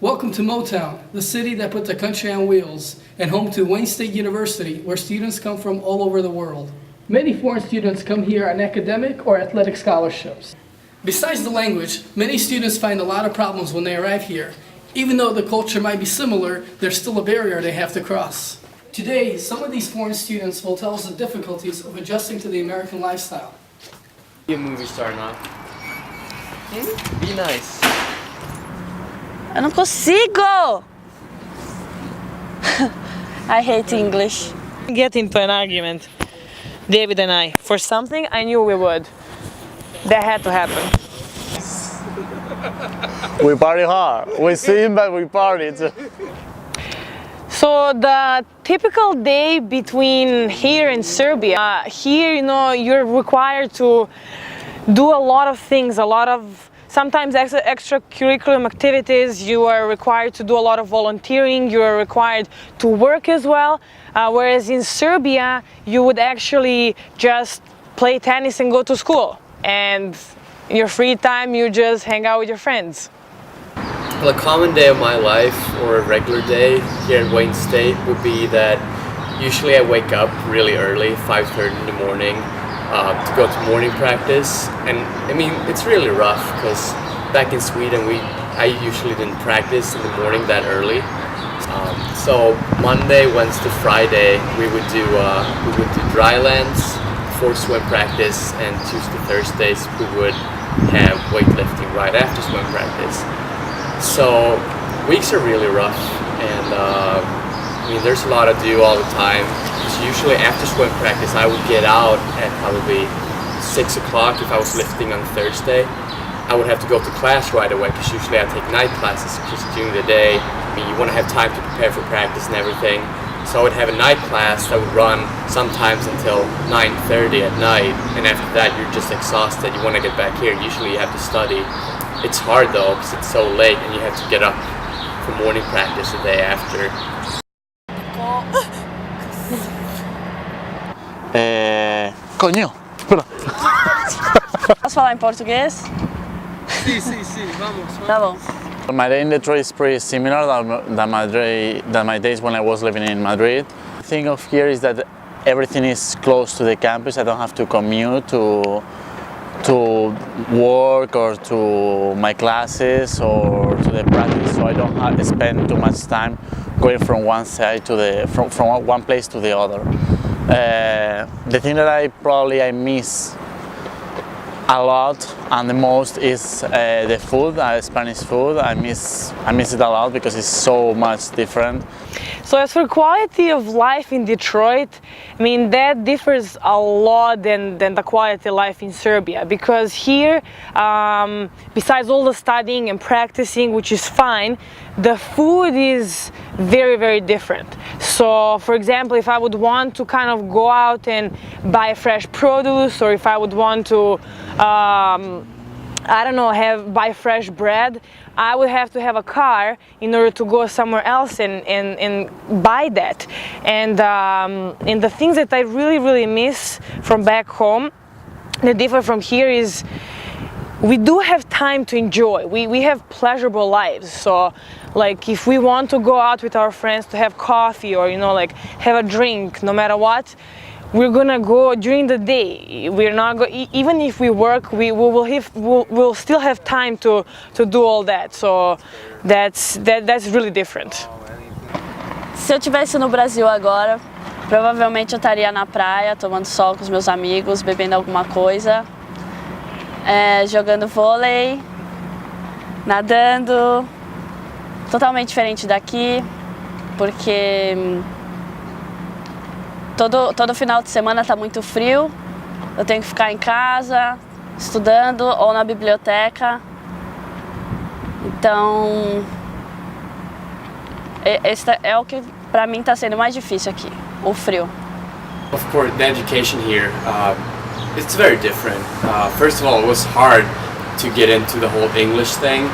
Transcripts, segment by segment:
Welcome to Motown, the city that put the country on wheels, and home to Wayne State University, where students come from all over the world. Many foreign students come here on academic or athletic scholarships. Besides the language, many students find a lot of problems when they arrive here. Even though the culture might be similar, there's still a barrier they have to cross. Today, some of these foreign students will tell us the difficulties of adjusting to the American lifestyle. Be a movie star now. Be nice. Eu não consigo! I hate English. Get into an argument, David and I, for something I knew we would. That had to happen. We party hard. We sing, but we party too. So the typical day between here and Serbia, here, you're required to do a lot of things, sometimes extracurricular activities. You are required to do a lot of volunteering. You are required to work as well. Whereas in Serbia, you would actually just play tennis and go to school. And in your free time, you just hang out with your friends. Well, a common day of my life, or a regular day here at Wayne State, would be that usually I wake up really early, 5:30 in the morning, to go to morning practice. And I mean, it's really rough because back in Sweden, I usually didn't practice in the morning that early. So Monday, Wednesday, Friday, we would do dry lands before swim practice, and Tuesday, Thursdays we would have weightlifting right after swim practice. So weeks are really rough, and I mean, there's a lot to do all the time. Because usually after swim practice, I would get out at probably 6 o'clock if I was lifting on Thursday. I would have to go to class right away because usually I take night classes because during the day, I mean, you want to have time to prepare for practice and everything. So I would have a night class that would run sometimes until 9:30 at night, and after that you're just exhausted. You want to get back here. Usually you have to study. It's hard though because it's so late and you have to get up for morning practice the day after. Coño, espera. Posso falar em português? Sí, vamos. Tá bom. My day in Detroit is pretty similar than my days when I was living in Madrid. The thing of here is that everything is close to the campus. I don't have to commute to work or to my classes or to the practice, so I don't have to spend too much time going from one side to from one place to the other. The thing that I miss a lot and the most is the food, Spanish food. I miss it a lot because it's so much different. So as for quality of life in Detroit, I mean, that differs a lot than the quality of life in Serbia, because here, besides all the studying and practicing, which is fine, the food is very, very different. So, for example, if I would want to kind of go out and buy fresh produce, or if I would want to, I don't know, buy fresh bread, I would have to have a car in order to go somewhere else and buy that. And the things that I really, really miss from back home, that differ from here, is we do have time to enjoy. We have pleasurable lives. So, like, if we want to go out with our friends to have coffee or, like, have a drink, no matter what, we're gonna go during the day. We're not even if we work, we'll still have time to do all that. So that's really different. Se eu estivesse no Brasil agora, provavelmente eu estaria na praia, tomando sol com os meus amigos, bebendo alguma coisa, jogando vôlei, nadando. Totalmente diferente daqui, porque todo final de semana está muito frio. Eu tenho que ficar em casa, estudando ou na biblioteca. Então, esse é o que para mim está sendo mais difícil aqui, o frio. Of course, the education here, it's very different. First of all, it was hard to get into the whole English thing.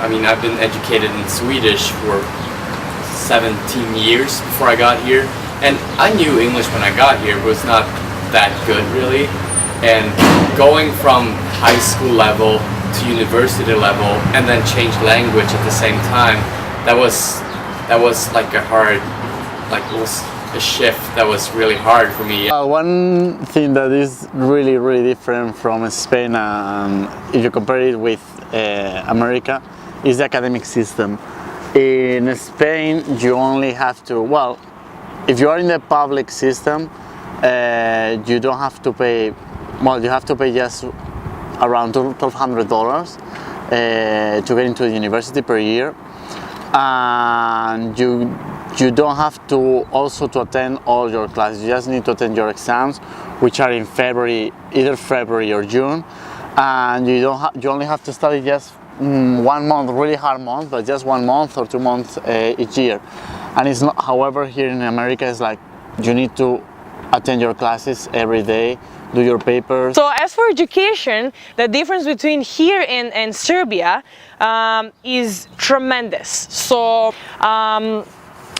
I've been educated in Swedish for 17 years before I got here, and I knew English when I got here, but it was not that good really. And going from high school level to university level and then change language at the same time, that was like it was a shift that was really hard for me. One thing that is really, really different from Spain, and if you compare it with America, is the academic system. In Spain, you only have to, well, if you are in the public system, you don't have to pay, well, you have to pay just around $1,200 to get into the university per year, and you don't have to also to attend all your classes. You just need to attend your exams, which are in February, either February or June, and you only have to study just 1 month, really hard month, but just 1 month or 2 months each year. And it's not, however, here in America, it's like you need to attend your classes every day, do your papers. So as for education, the difference between here and Serbia is tremendous. So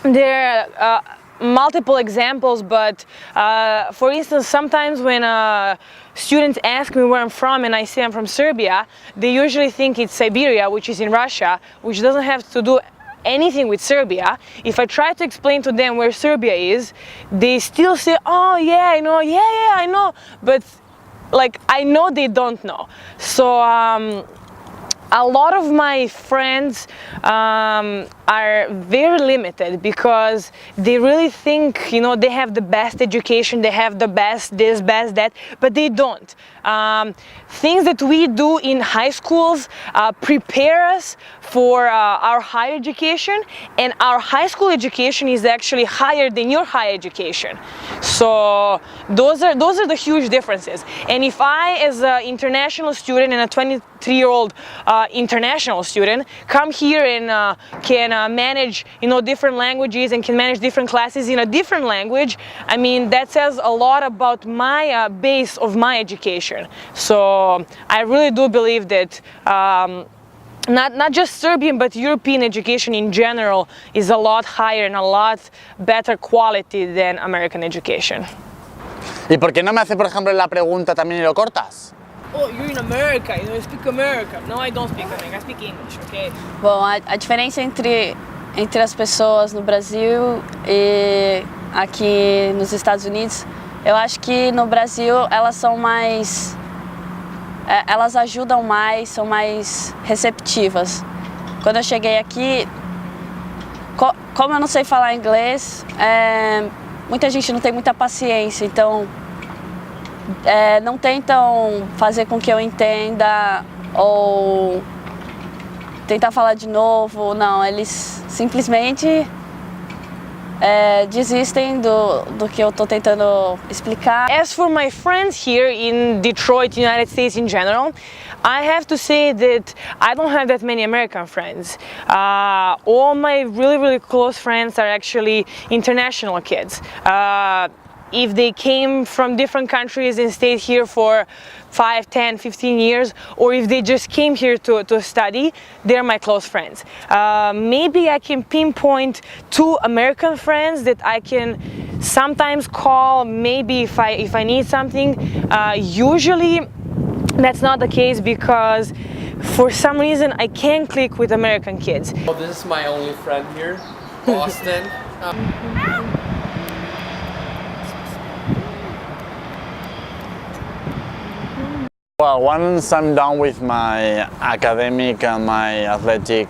there are multiple examples, but for instance, sometimes when students ask me where I'm from and I say I'm from Serbia, they usually think it's Siberia, which is in Russia, which doesn't have to do anything with Serbia. If I try to explain to them where Serbia is, they still say, oh yeah, I know, yeah, I know, but like I know they don't know. So a lot of my friends are very limited because they really think, you know, they have the best education, they have the best this, best that, but they don't. Things that we do in high schools prepare us for our higher education, and our high school education is actually higher than your higher education. So those are the huge differences. And if I, as an international student and a 23-year-old international student, come here and can manage, you know, different languages and can manage different classes in a different language, I mean, that says a lot about my base of my education. So I really do believe that not just Serbian but European education in general is a lot higher and a lot better quality than American education. ¿Y por qué no me hace, por ejemplo, la pregunta también y lo cortas? Oh, you're in America, you know, you speak American. No, I don't speak American, I speak English, okay? Bom, a diferença entre as pessoas no Brasil e aqui nos Estados Unidos, eu acho que no Brasil elas são mais... elas ajudam mais, são mais receptivas. Quando eu cheguei aqui, como eu não sei falar inglês, muita gente não tem muita paciência, então não tentam fazer com que eu entenda ou tentar falar de novo, não, eles simplesmente desistem do que eu tô tentando explicar. As for my friends here in Detroit, United States in general, I have to say that I don't have that many American friends. All my really, really close friends are actually international kids. If they came from different countries and stayed here for 5, 10, 15 years, or if they just came here to study, they're my close friends. Maybe I can pinpoint 2 American friends that I can sometimes call, maybe if I need something. Usually that's not the case because for some reason I can't click with American kids. Well, this is my only friend here, Austin. Well, once I'm done with my academic and my athletic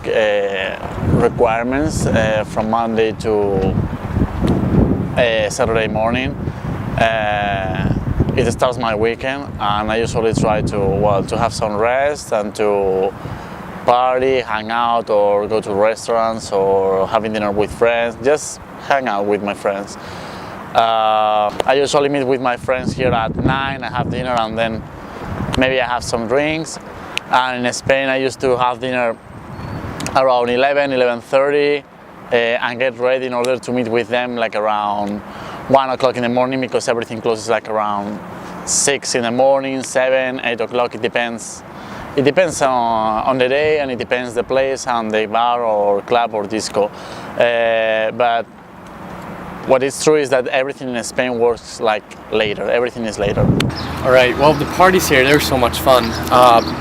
requirements from Monday to Saturday morning, it starts my weekend, and I usually try to have some rest and to party, hang out, or go to restaurants or having dinner with friends, just hang out with my friends. I usually meet with my friends here at 9, I have dinner, and then maybe I have some drinks. And in Spain I used to have dinner around 11, 11:30 and get ready in order to meet with them like around 1 o'clock in the morning, because everything closes like around 6 in the morning, 7, 8 o'clock, it depends. It depends on the day, and it depends the place and the bar or club or disco. But what is true is that everything in Spain works like later. Everything is later. All right. Well, the parties here, they're so much fun.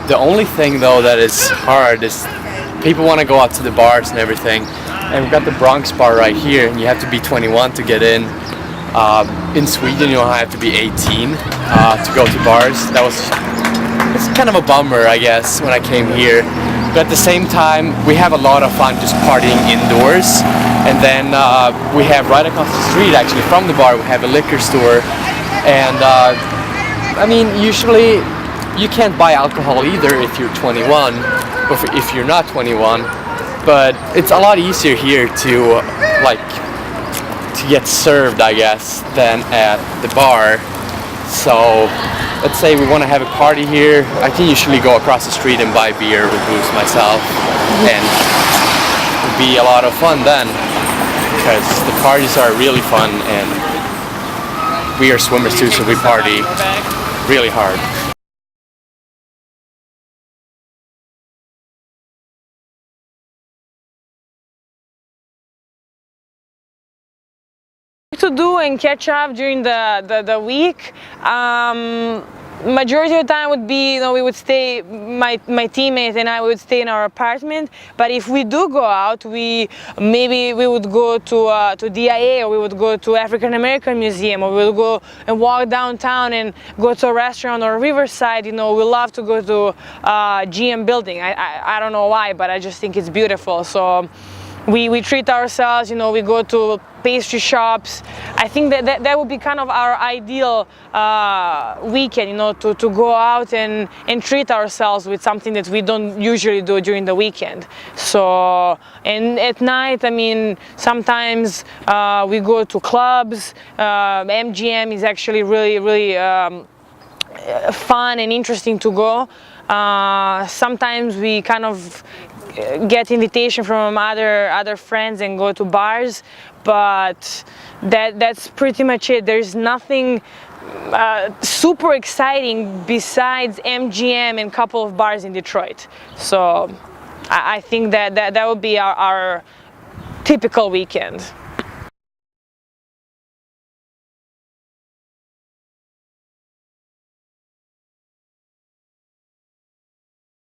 The only thing though that is hard is people want to go out to the bars and everything. And we've got the Bronx bar right here, and you have to be 21 to get in. In Sweden, you don't have to be 18 to go to bars. It's kind of a bummer, I guess, when I came here. But at the same time, we have a lot of fun just partying indoors. And then we have right across the street, actually, from the bar, we have a liquor store. And I mean, usually you can't buy alcohol either if you're 21, or if you're not 21. But it's a lot easier here to get served, I guess, than at the bar. So let's say we want to have a party here. I can usually go across the street and buy beer with booze myself, and it would be a lot of fun then, because the parties are really fun, and we are swimmers too, so we party really hard. To do and catch up during the week. Majority of the time would be, we would stay, my teammate and I would stay in our apartment. But if we do go out, maybe we would go to DIA, or we would go to African American Museum, or we would go and walk downtown and go to a restaurant or Riverside. We love to go to GM building. I don't know why, but I just think it's beautiful. So we treat ourselves, we go to pastry shops. I think that would be kind of our ideal weekend, to go out and treat ourselves with something that we don't usually do during the weekend. So, and at night, I mean, sometimes we go to clubs. MGM is actually really, really fun and interesting to go. Sometimes we kind of get invitation from other friends and go to bars, but that's pretty much it. There's nothing super exciting besides MGM and a couple of bars in Detroit. So I think that would be our typical weekend.